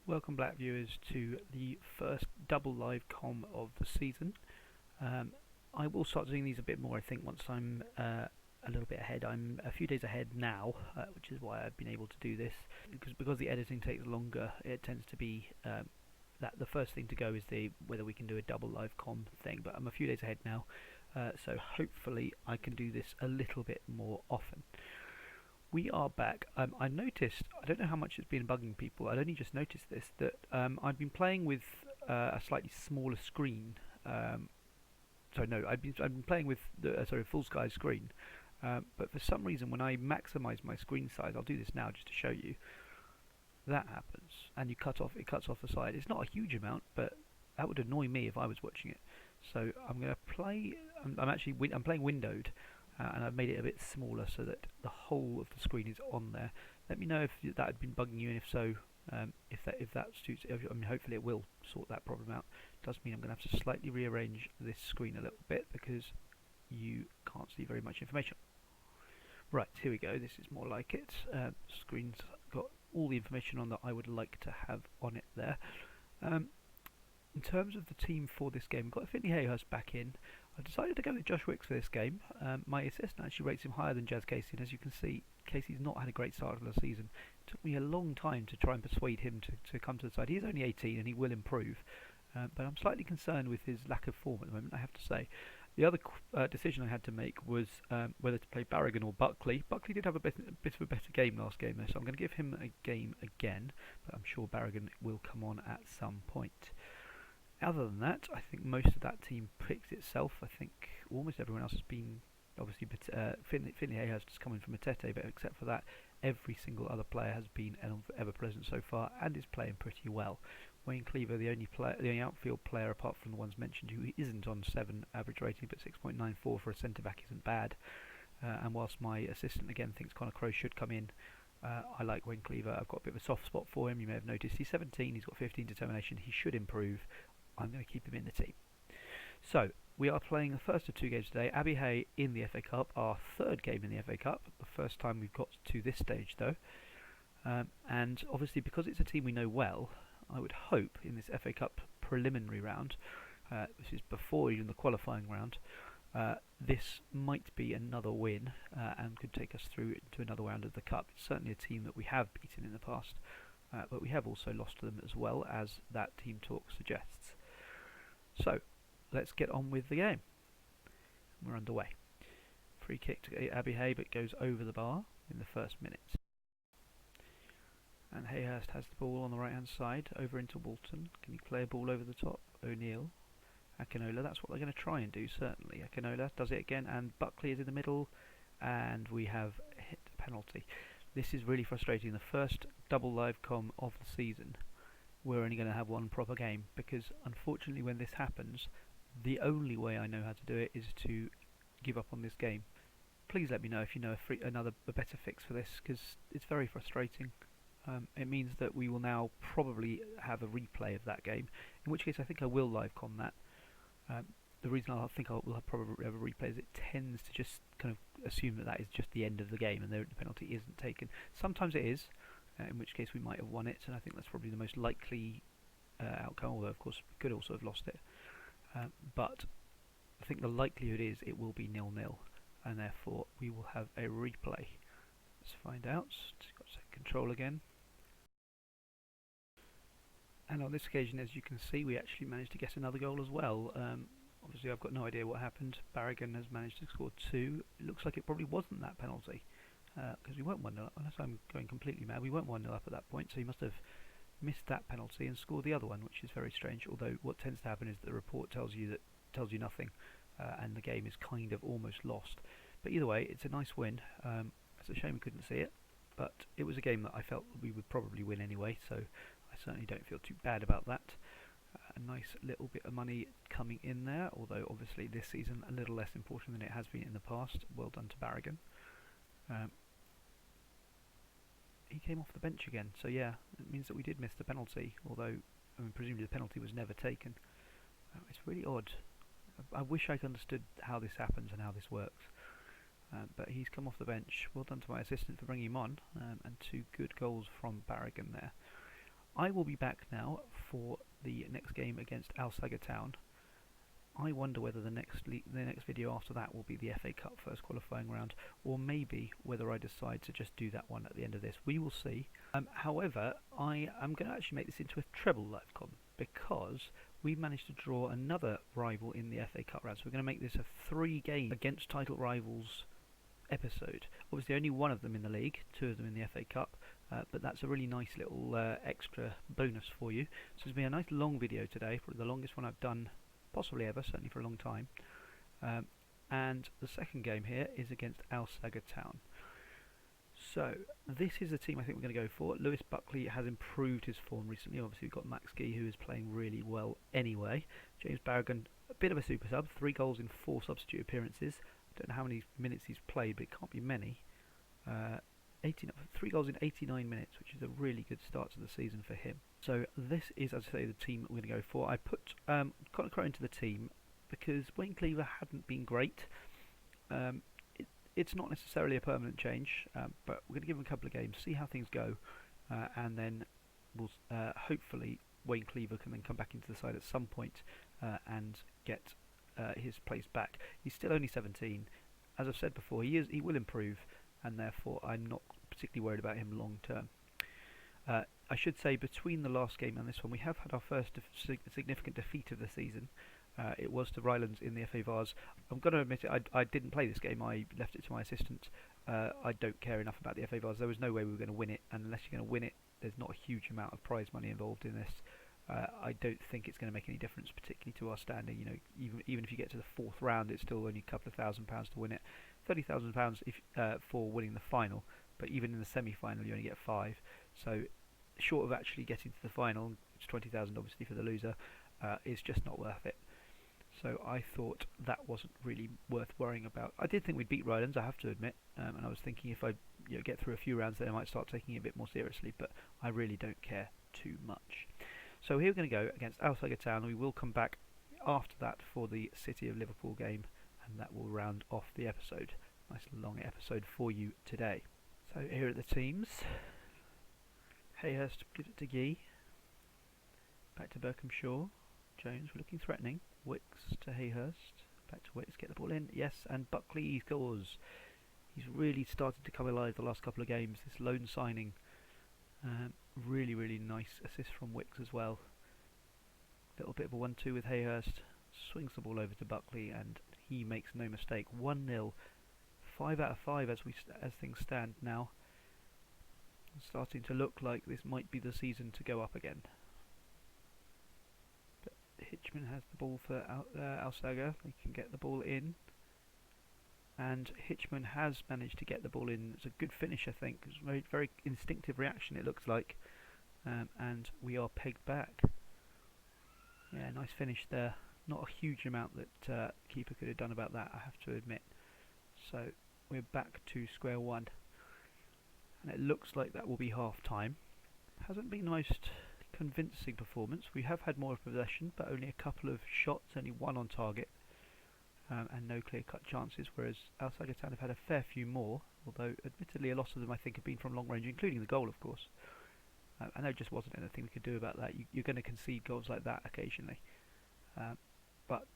Welcome back, viewers, to the first double live comm of the season. Um, I will start doing these a bit more, I think, once I'm a little bit ahead. I'm a few days ahead now, which is why I've been able to do this. Because the editing takes longer, it tends to be that the first thing to go is whether we can do a double live comm thing. But I'm a few days ahead now, so hopefully I can do this a little bit more often. We are back. I noticed, I don't know how much it's been bugging people, I'd only just noticed this, that I've been playing with a slightly smaller screen. I've been playing with the full sky screen, but for some reason when I maximize my screen size, I'll do this now just to show you, that happens, and it cuts off the side. It's not a huge amount, but that would annoy me if I was watching it. So I'm going to play, I'm playing windowed, and I've made it a bit smaller so that the whole of the screen is on there. Let me know if that had been bugging you, and if so, if that suits. I mean, hopefully it will sort that problem out. It does mean I'm going to have to slightly rearrange this screen a little bit because you can't see very much information. Right, here we go. This is more like it. Screen's got all the information on that I would like to have on it there. In terms of the team for this game, we've got Finley Hayhurst back in. I've decided to go with Josh Wicks for this game. My assistant actually rates him higher than Jazz Casey, and as you can see, Casey's not had a great start of the season. It took me a long time to try and persuade him to come to the side. He's only 18 and he will improve, but I'm slightly concerned with his lack of form at the moment, I have to say. The other decision I had to make was whether to play Barragan or Buckley. Buckley did have a bit of a better game last game, though, so I'm going to give him a game again, but I'm sure Barragan will come on at some point. Other than that, I think most of that team picked itself. I think almost everyone else has been, obviously, Finley Hayhurst has come in from Matete, but except for that, every single other player has been ever present so far and is playing pretty well. Wayne Cleaver, the only outfield player apart from the ones mentioned who isn't on 7 average rating, but 6.94 for a centre back isn't bad. And whilst my assistant again thinks Connor Crowe should come in, I like Wayne Cleaver. I've got a bit of a soft spot for him. You may have noticed he's 17. He's got 15 determination. He should improve. I'm going to keep him in the team. So, we are playing the first of 2 games today. Abbey Hay in the FA Cup, our 3rd game in the FA Cup, the first time we've got to this stage though. And obviously because it's a team we know well, I would hope in this FA Cup preliminary round, this is before even the qualifying round, this might be another win and could take us through into another round of the Cup. It's certainly a team that we have beaten in the past, but we have also lost to them as well, as that team talk suggests. So, let's get on with the game. We're underway. Free kick to Abbey Hay, but goes over the bar in the first minute. And Hayhurst has the ball on the right hand side, over into Walton. Can he play a ball over the top? O'Neill. Akinola, that's what they're going to try and do, certainly. Akinola does it again, and Buckley is in the middle, and we have hit a penalty. This is really frustrating. The first double live comm of the season, we're only going to have one proper game, because unfortunately when this happens, the only way I know how to do it is to give up on this game. Please let me know if you know a better fix for this, because it's very frustrating. It means that we will now probably have a replay of that game, in which case I think I will live comm that. The reason I think we'll probably have a replay is it tends to just kind of assume that is just the end of the game and the penalty isn't taken. Sometimes it is, in which case we might have won it, and I think that's probably the most likely outcome, although of course we could also have lost it. But I think the likelihood is it will be 0-0, and therefore we will have a replay. Let's find out. Got second control again. And on this occasion, as you can see, we actually managed to get another goal as well. Obviously I've got no idea what happened. Barragan has managed to score 2. It looks like it probably wasn't that penalty, because we weren't 1-0 up, unless I'm going completely mad. We weren't 1-0 up at that point, so he must have missed that penalty and scored the other one, which is very strange. Although what tends to happen is that the report tells you nothing, and the game is kind of almost lost. But either way, it's a nice win. It's a shame we couldn't see it, but it was a game that I felt we would probably win anyway, so I certainly don't feel too bad about that. A nice little bit of money coming in there, although obviously this season a little less important than it has been in the past. Well done to Barragan. He came off the bench again, so yeah, it means that we did miss the penalty, although I mean, presumably the penalty was never taken. It's really odd. I wish I understood how this happens and how this works. But he's come off the bench. Well done to my assistant for bringing him on, and 2 good goals from Barragan there. I will be back now for the next game against Al Saga Town. I wonder whether the next video after that will be the FA Cup first qualifying round, or maybe whether I decide to just do that one at the end of this. We will see. However, I am going to actually make this into a treble live-comm because we've managed to draw another rival in the FA Cup round. So we're going to make this a 3-game against title rivals episode. Obviously only one of them in the league, 2 of them in the FA Cup, but that's a really nice little extra bonus for you. So it's going to be a nice long video today, probably the longest one I've done possibly ever, certainly for a long time. And the second game here is against Al Saga Town. So this is the team I think we're going to go for. Lewis Buckley has improved his form recently. Obviously we've got Max Gee, who is playing really well anyway. James Barragan, a bit of a super sub, 3 goals in 4 substitute appearances. I don't know how many minutes he's played, but it can't be many. 3 goals in 89 minutes, which is a really good start to the season for him. So this is, as I say, the team that we're going to go for. I put Connor Crowe into the team because Wayne Cleaver hadn't been great. It's not necessarily a permanent change, but we're going to give him a couple of games, see how things go, and then we'll hopefully Wayne Cleaver can then come back into the side at some point and get his place back. He's still only 17. As I've said before, he will improve, and therefore I'm not particularly worried about him long term. I should say between the last game and this one we have had our first significant defeat of the season. It was to Rylands in the FA Vars. I'm going to admit it, I didn't play this game, I left it to my assistant. I don't care enough about the FA Vars. There was no way we were going to win it, and unless you're going to win it, there's not a huge amount of prize money involved in this. I don't think it's going to make any difference, particularly to our standing. You know, even if you get to the 4th round, it's still only a couple of £1,000 to win it. £30,000 if for winning the final, but even in the semi-final you only get 5. So short of actually getting to the final, it's 20,000 obviously for the loser. It's just not worth it. So I thought that wasn't really worth worrying about. I did think we'd beat Rylands, I have to admit, and I was thinking if I get through a few rounds, then I might start taking it a bit more seriously. But I really don't care too much. So here we're going to go against Al Saga Town, and we will come back after that for the City of Liverpool game, and that will round off the episode. Nice long episode for you today. So here are the teams. Hayhurst gives it to Gee. Back to Berkhamshaw. Jones looking threatening. Wicks to Hayhurst. Back to Wicks, get the ball in. Yes, and Buckley scores. He's really started to come alive the last couple of games. This loan signing. Really, really nice assist from Wicks as well. Little bit of a 1-2 with Hayhurst. Swings the ball over to Buckley, and he makes no mistake. 1-0. 5 out of 5 as things stand now. It's starting to look like this might be the season to go up again. But Hitchman has the ball for Al Saga. They can get the ball in. And Hitchman has managed to get the ball in. It's a good finish, I think. It's a very, very instinctive reaction, it looks like. And we are pegged back. Yeah, nice finish there. Not a huge amount that keeper could have done about that, I have to admit. So we're back to square one. And it looks like that will be half time. Hasn't been the most convincing performance. We have had more possession, but only a couple of shots, only 1 on target. And no clear-cut chances, whereas Al Saga Town have had a fair few more, although admittedly a lot of them I think have been from long range, including the goal of course. And there just wasn't anything we could do about that. You're going to concede goals like that occasionally. But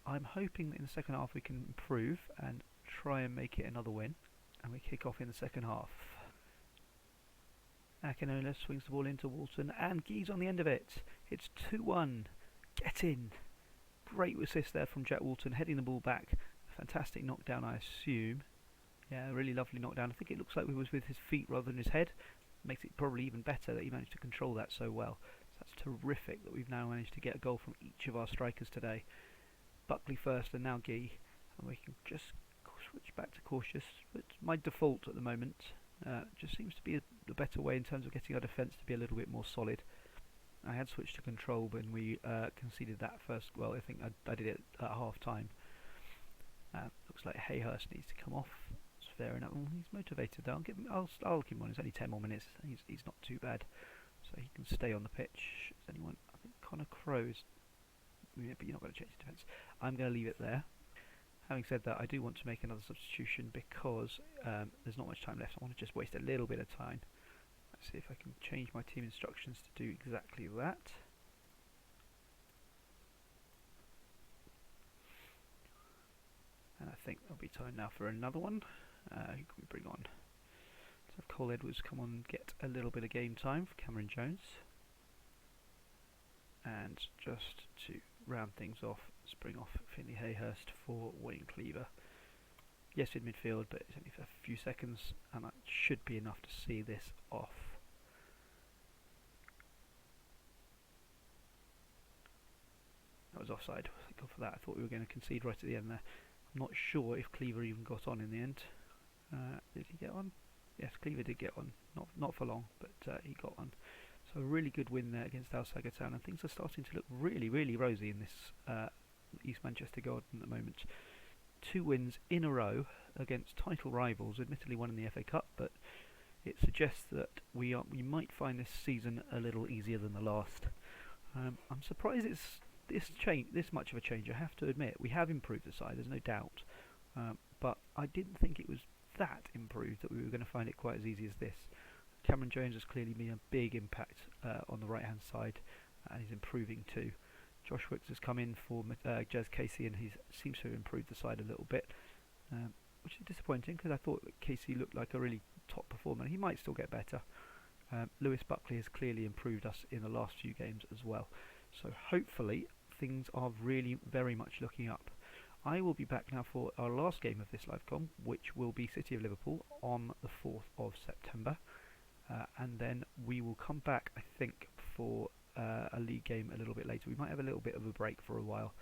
I'm hoping that in the second half we can improve and try and make it another win. And we kick off in the second half. Akinola swings the ball into Walton, and Gee's on the end of it. It's 2-1. Get in. Great assist there from Jack Walton, heading the ball back. Fantastic knockdown, I assume. Yeah, really lovely knockdown. I think it looks like it was with his feet rather than his head. Makes it probably even better that he managed to control that so well. So that's terrific that we've now managed to get a goal from each of our strikers today. Buckley first and now Gee. And we can just switch back to cautious. It's my default at the moment. Just seems to be the better way in terms of getting our defence to be a little bit more solid. I had switched to control when we conceded that first. Well, I think I did it at half time. Looks like Hayhurst needs to come off. It's fair enough. He's motivated though. I'll keep him on. It's only 10 more minutes. He's not too bad, so he can stay on the pitch. Is anyone? I think Connor Crowe's. Yeah, but you're not going to change the defence. I'm going to leave it there. Having said that, I do want to make another substitution because there's not much time left. I want to just waste a little bit of time. Let's see if I can change my team instructions to do exactly that. And I think there'll be time now for another one. Who can we bring on? Let's have Cole Edwards come on and get a little bit of game time for Cameron Jones. And just to round things off, let's bring off Finley Hayhurst for Wayne Cleaver. Yes, in midfield, but it's only for a few seconds, and that should be enough to see this off. That was offside. Thank God for that. I thought we were going to concede right at the end there. I'm not sure if Cleaver even got on in the end. Did he get on? Yes, Cleaver did get on. Not for long, but he got on. So a really good win there against Al Sagatown, and things are starting to look really, really rosy in this East Manchester Garden at the moment. 2 wins in a row against title rivals, admittedly one in the FA Cup, but it suggests that we might find this season a little easier than the last. I'm surprised it's this much of a change, I have to admit. We have improved the side, there's no doubt, but I didn't think it was that improved that we were going to find it quite as easy as this. Cameron Jones has clearly been a big impact on the right hand side, and he's improving too. Josh Wicks has come in for Jazz Casey, and he seems to have improved the side a little bit, which is disappointing because I thought that Casey looked like a really top performer. He might still get better. Lewis Buckley has clearly improved us in the last few games as well. So hopefully things are really very much looking up. I will be back now for our last game of this live-comm, which will be City of Liverpool on the 4th of September. And then we will come back, I think, for a league game a little bit later. We might have a little bit of a break for a while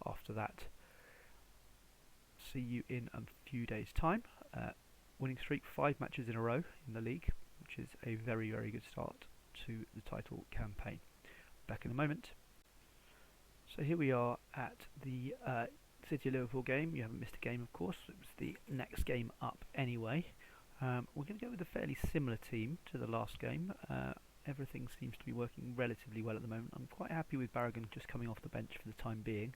after that. See you in a few days' time. Winning streak 5 matches in a row in the league, which is a very, very good start to the title campaign. Back in a moment. So here we are at the City of Liverpool game. You haven't missed a game, of course. It was the next game up anyway. We're going to go with a fairly similar team to the last game. Everything seems to be working relatively well at the moment. I'm quite happy with Barragan just coming off the bench for the time being.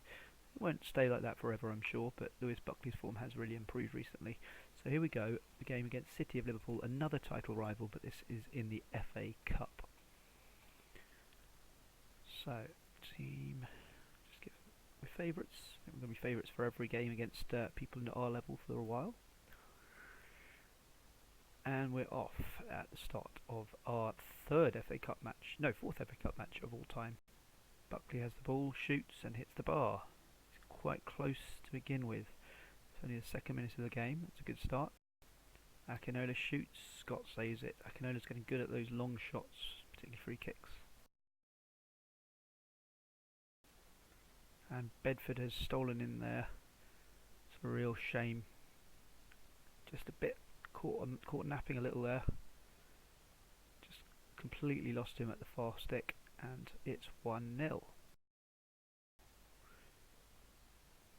It won't stay like that forever, I'm sure, but Lewis Buckley's form has really improved recently. So here we go, the game against City of Liverpool, another title rival, but this is in the FA Cup. So, team, just give me favourites. I think we're going to be favourites for every game against people at our level for a while. And we're off at the start of our 4th FA Cup match of all time. Buckley has the ball, shoots and hits the bar. It's quite close to begin with. It's only the 2nd minute of the game. It's a good start. Akinola shoots, Scott saves it. Akinola's getting good at those long shots, particularly free kicks. And Bedford has stolen in there. It's a real shame. Just a bit caught napping a little there. Just completely lost him at the far stick, and it's 1-0.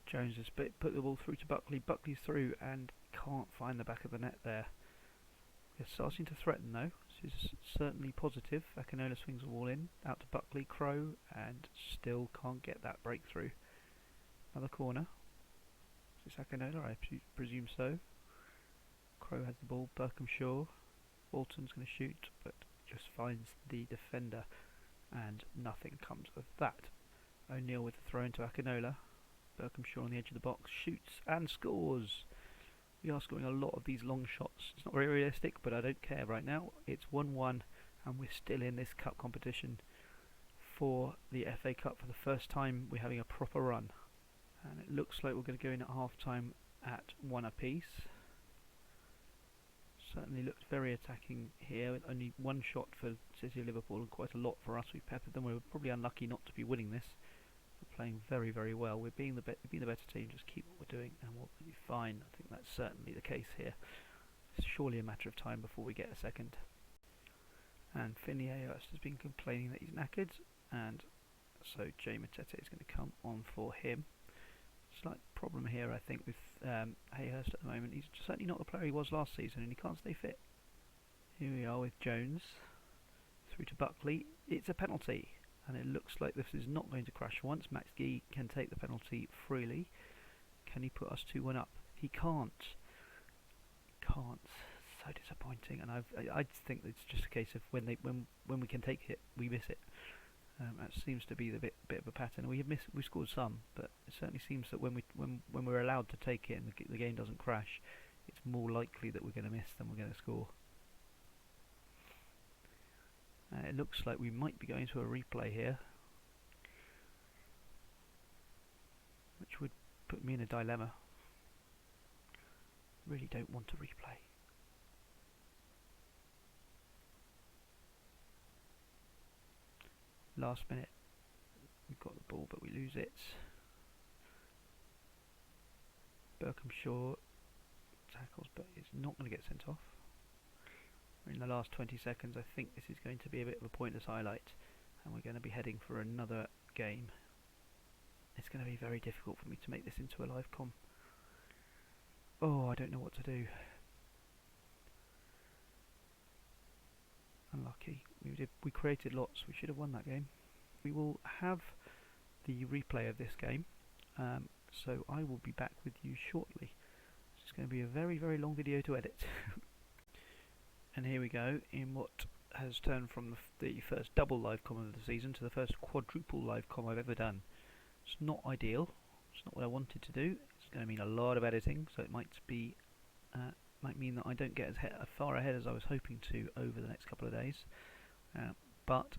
Jones has put the ball through to Buckley. Buckley's through and can't find the back of the net there. They're starting to threaten though. This is certainly positive. Akinola swings the ball in, out to Buckley, Crow, and still can't get that breakthrough. Another corner. Is this Akinola? I presume so. Crow has the ball, Berkhamshaw. Walton's going to shoot, but just finds the defender, and nothing comes of that. O'Neill with the throw into Akinola. Berkhamshaw on the edge of the box, shoots and scores. We are scoring a lot of these long shots. It's not very realistic, but I don't care right now. It's 1-1, and we're still in this cup competition for the FA Cup. For the first time, we're having a proper run. And it looks like we're going to go in at half-time at 1 apiece. Certainly looked very attacking here, with only 1 shot for City of Liverpool and quite a lot for us. We peppered them. We were probably unlucky not to be winning this. We're playing very, very well. We're being the better team. Just keep what we're doing and we'll be fine. I think that's certainly the case here. It's surely a matter of time before we get a second. And Finley Hayhurst has been complaining that he's knackered, and so Jay Matete is going to come on for him. Slight problem here, I think, with Hayhurst at the moment. He's certainly not the player he was last season, and he can't stay fit. Here we are with Jones through to Buckley. It's a penalty, and it looks like this is not going to crash once. Max Gee can take the penalty freely. Can he put us 2-1 up? He can't. So so disappointing, and I think it's just a case of when we can take it, we miss it. That seems to be the bit of a pattern. We scored some, but it certainly seems that when we're allowed to take it and the game doesn't crash, it's more likely that we're going to miss than we're going to score. It looks like we might be going to a replay here, which would put me in a dilemma. Really don't want to replay. Last minute, we've got the ball, but we lose it. Berkhamshaw tackles, but it's not going to get sent off. We're in the last 20 seconds. I think this is going to be a bit of a pointless highlight, and we're going to be heading for another game. It's going to be very difficult for me to make this into a live comm. Oh, I don't know what to do. Unlucky. We created lots. We should have won that game. We will have the replay of this game, so I will be back with you shortly. It's going to be a very, very long video to edit. And here we go, in what has turned from the first double live comm of the season to the first quadruple live comm I've ever done. It's not ideal. It's not what I wanted to do. It's going to mean a lot of editing, so it might mean that I don't get as far ahead as I was hoping to over the next couple of days. But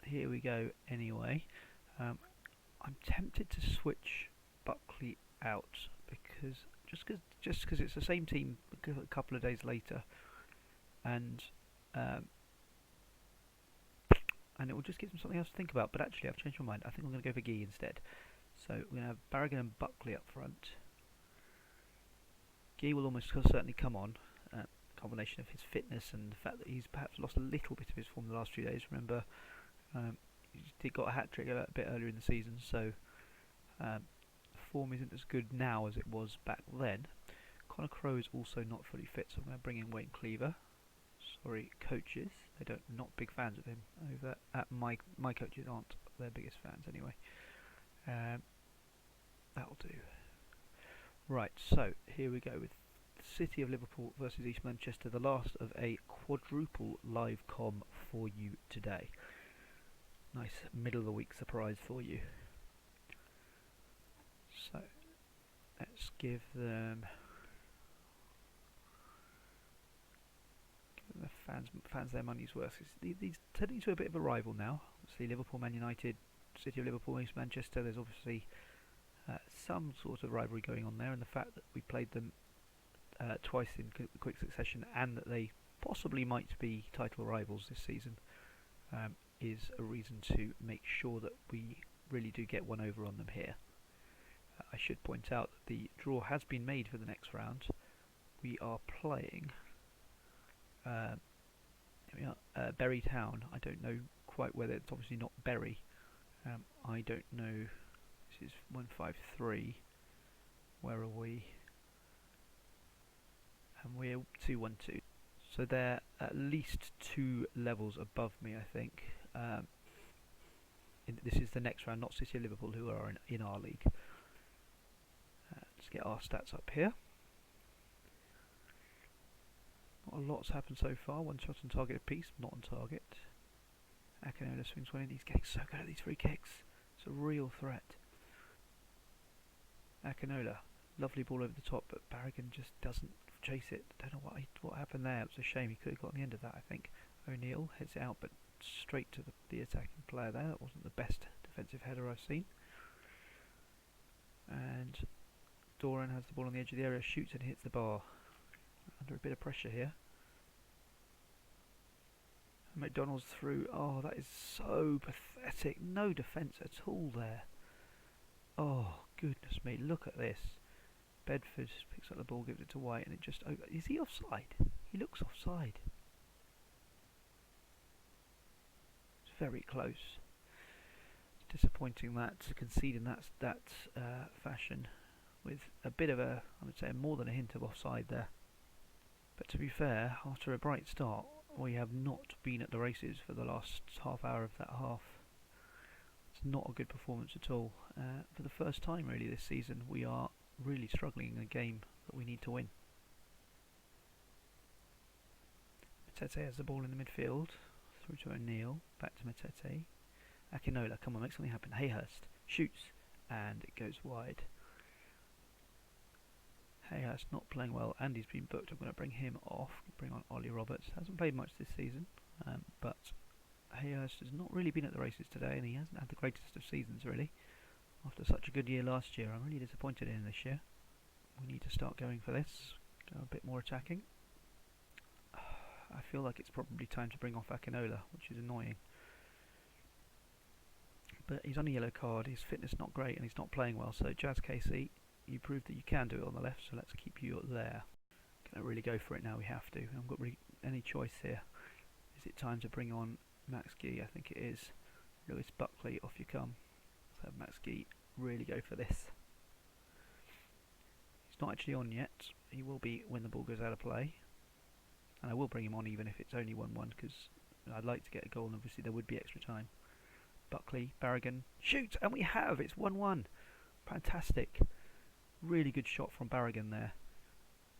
here we go anyway. I'm tempted to switch Buckley out because just because it's the same team a couple of days later, and it will just give them something else to think about. But actually, I've changed my mind. I think I'm going to go for Guy instead. So we're going to have Barragan and Buckley up front. Guy will almost certainly come on. Combination of his fitness and the fact that he's perhaps lost a little bit of his form the last few days. Remember, he got a hat-trick a bit earlier in the season, so form isn't as good now as it was back then. Connor Crowe is also not fully fit, so I'm going to bring in Wayne Cleaver. Sorry, coaches. Not big fans of him over at my coaches aren't their biggest fans anyway. That'll do. Right, so here we go with City of Liverpool versus East Manchester, the last of a quadruple live comm for you today. Nice middle of the week surprise for you. So let's give the fans their money's worth. These turning into a bit of a rival now. Obviously, Liverpool, Man United, City of Liverpool, East Manchester. There's obviously some sort of rivalry going on there, and the fact that we played them twice in quick succession, and that they possibly might be title rivals this season, is a reason to make sure that we really do get one over on them here. I should point out that the draw has been made for the next round. We are playing Bury Town. I don't know quite whether it's obviously not Bury. I don't know. This is 153. Where are we? And we're 212. So they're at least 2 levels above me, I think. This is the next round, not City of Liverpool, who are in our league. Let's get our stats up here. Not a lot's happened so far. 1 shot on target apiece, not on target. Akinola swings one in. He's getting so good at these free kicks. It's a real threat. Akinola, lovely ball over the top, but Barragan just doesn't chase it. Don't know what happened there. It was a shame. He could have got on the end of that, I think. O'Neill heads it out, but straight to the attacking player there. That wasn't the best defensive header I've seen. And Doran has the ball on the edge of the area, shoots and hits the bar. Under a bit of pressure here. And McDonald's through. Oh, that is so pathetic. No defence at all there. Oh, goodness me. Look at this. Bedford picks up the ball, gives it to White, and it just... is he offside? He looks offside. It's very close. It's disappointing that to concede in that fashion, with a bit of a, I would say, more than a hint of offside there. But to be fair, after a bright start, we have not been at the races for the last half hour of that half. It's not a good performance at all. For the first time really this season, we are really struggling in a game that we need to win. Matete has the ball in the midfield. Through to O'Neill. Back to Matete. Akinola, come on, make something happen. Hayhurst shoots, and it goes wide. Hayhurst not playing well, and he's been booked. I'm going to bring him off. Bring on Ollie Roberts. Hasn't played much this season, but Hayhurst has not really been at the races today, and he hasn't had the greatest of seasons, really. After such a good year last year, I'm really disappointed in him this year. We need to start going for this. Go a bit more attacking. I feel like it's probably time to bring off Akinola, which is annoying. But he's on a yellow card, his fitness not great, and he's not playing well. So Jazz Casey, you proved that you can do it on the left, so let's keep you there. Gonna really go for it now, we have to. We haven't got really any choice here. Is it time to bring on Max Gee? I think it is. Lewis Buckley, off you come. Let's have Max Gee really go for this. He's not actually on yet. He will be when the ball goes out of play. And I will bring him on even if it's only 1-1, because I'd like to get a goal, and obviously there would be extra time. Buckley, Barragan, shoots, and we have! It's 1-1. Fantastic. Really good shot from Barragan there.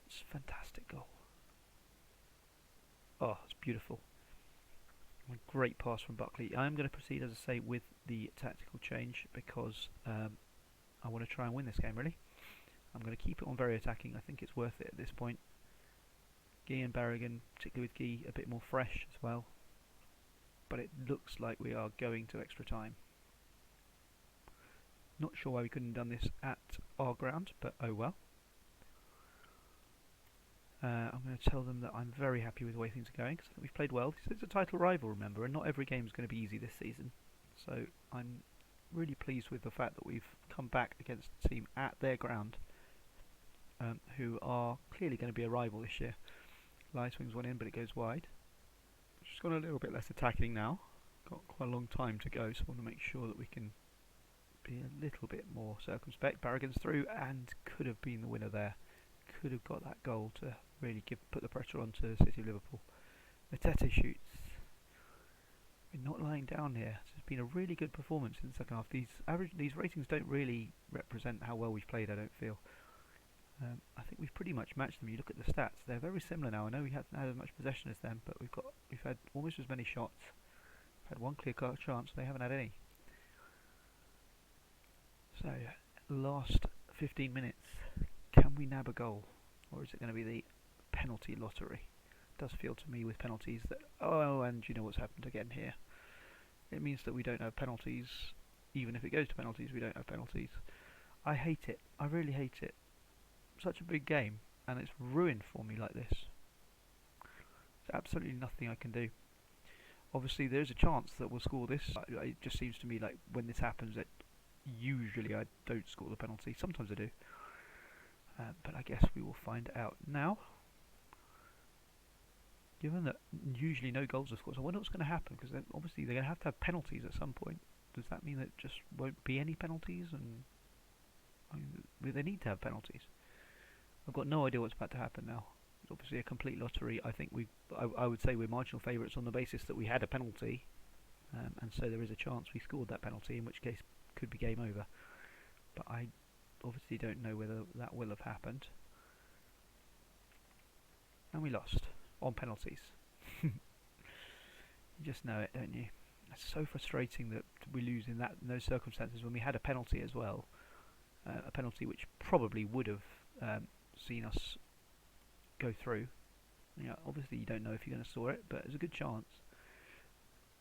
It's a fantastic goal. Oh, it's beautiful. A great pass from Buckley. I'm going to proceed, as I say, with the tactical change because I want to try and win this game, really. I'm going to keep it on very attacking. I think it's worth it at this point. Gee and Barragan, particularly with Gee, a bit more fresh as well. But it looks like we are going to extra time. Not sure why we couldn't have done this at our ground, but oh well. I'm going to tell them that I'm very happy with the way things are going, because I think we've played well. It's a title rival, remember, and not every game is going to be easy this season. So I'm really pleased with the fact that we've come back against a team at their ground, who are clearly going to be a rival this year. Lie swings one in, but it goes wide. Just gone a little bit less attacking now. Got quite a long time to go, so I want to make sure that we can be a little bit more circumspect. Barragan's through and could have been the winner there. Could have got that goal to really put the pressure on to City of Liverpool. Matete shoots. We're not lying down here. It's been a really good performance in the second half. These ratings don't really represent how well we've played, I don't feel. I think we've pretty much matched them. You look at the stats; they're very similar now. I know we haven't had as much possession as them, but we've had almost as many shots. We've had one clear chance. They haven't had any. So, last 15 minutes. Can we nab a goal, or is it going to be the penalty lottery? It does feel to me with penalties that and you know what's happened again here. It means that we don't have penalties. Even if it goes to penalties, we don't have penalties. I hate it. I really hate it. Such a big game, and it's ruined for me like this. There's absolutely nothing I can do. Obviously, there's a chance that we'll score this. It just seems to me like when this happens, that usually I don't score the penalty. Sometimes I do, but I guess we will find out now. Given that usually no goals are scored, so I wonder what's going to happen, because obviously they're going to have penalties at some point. Does that mean that just won't be any penalties? And I mean, they need to have penalties. I've got no idea what's about to happen now. It's obviously a complete lottery. I think I would say we're marginal favourites on the basis that we had a penalty, and so there is a chance we scored that penalty, in which case could be game over. But I obviously don't know whether that will have happened. And we lost on penalties. You just know it, don't you? It's so frustrating that we lose in those circumstances when we had a penalty as well. A penalty which probably would have seen us go through. You know, obviously you don't know if you're going to score it, but there's a good chance.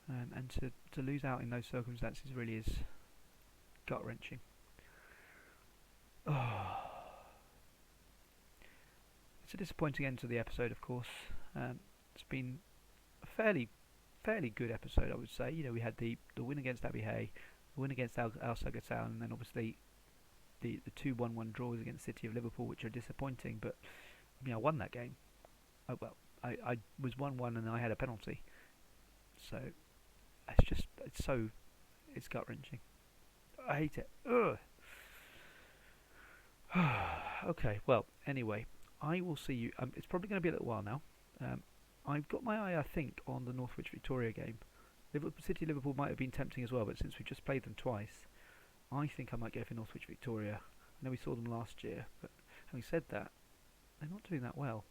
And to lose out in those circumstances really is gut-wrenching. Oh. It's a disappointing end to the episode, of course. It's been a fairly good episode, I would say. You know, we had the win against Abbey Hay, the win against Al Sagattown, and then obviously the 2-1-1 draws against City of Liverpool, which are disappointing. But I mean, I won that game. I was 1-1 and I had a penalty. So it's gut wrenching. I hate it. Ugh. Okay, well, anyway, I will see you. It's probably going to be a little while now. I've got my eye, I think, on the Northwich Victoria game. City Liverpool might have been tempting as well, but since we've just played them twice, I think I might go for Northwich Victoria. I know we saw them last year, but having said that, they're not doing that well.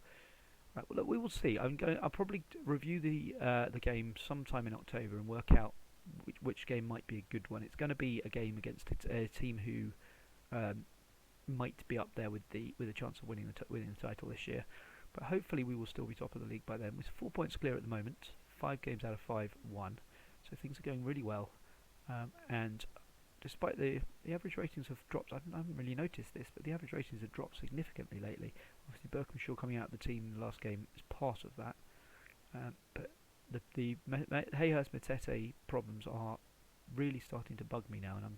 Right, well, look, we will see. I'll probably review the game sometime in October and work out which game might be a good one. It's going to be a game against a team who might be up there with a chance of winning the title this year. But hopefully we will still be top of the league by then. We're 4 points clear at the moment. 5 games out of 5 won. So things are going really well. And despite the average ratings have dropped, I haven't really noticed this, but the average ratings have dropped significantly lately. Obviously, Berkhamshaw coming out of the team in the last game is part of that. But the Hayhurst Matete problems are really starting to bug me now, and I'm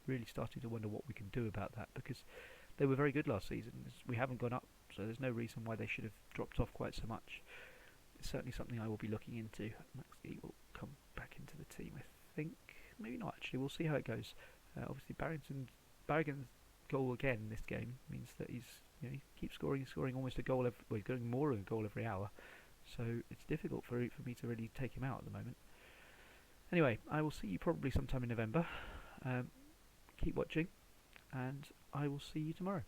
really starting to wonder what we can do about that, because they were very good last season. We haven't gone up, so there's no reason why they should have dropped off quite so much. It's certainly something I will be looking into. Max E will come back into the team, I think. Maybe not, actually. We'll see how it goes. Obviously, Barrigan's goal again in this game means that he keeps scoring almost a goal he's getting more than a goal every hour. So it's difficult for me to really take him out at the moment. Anyway, I will see you probably sometime in November. Keep watching, and I will see you tomorrow.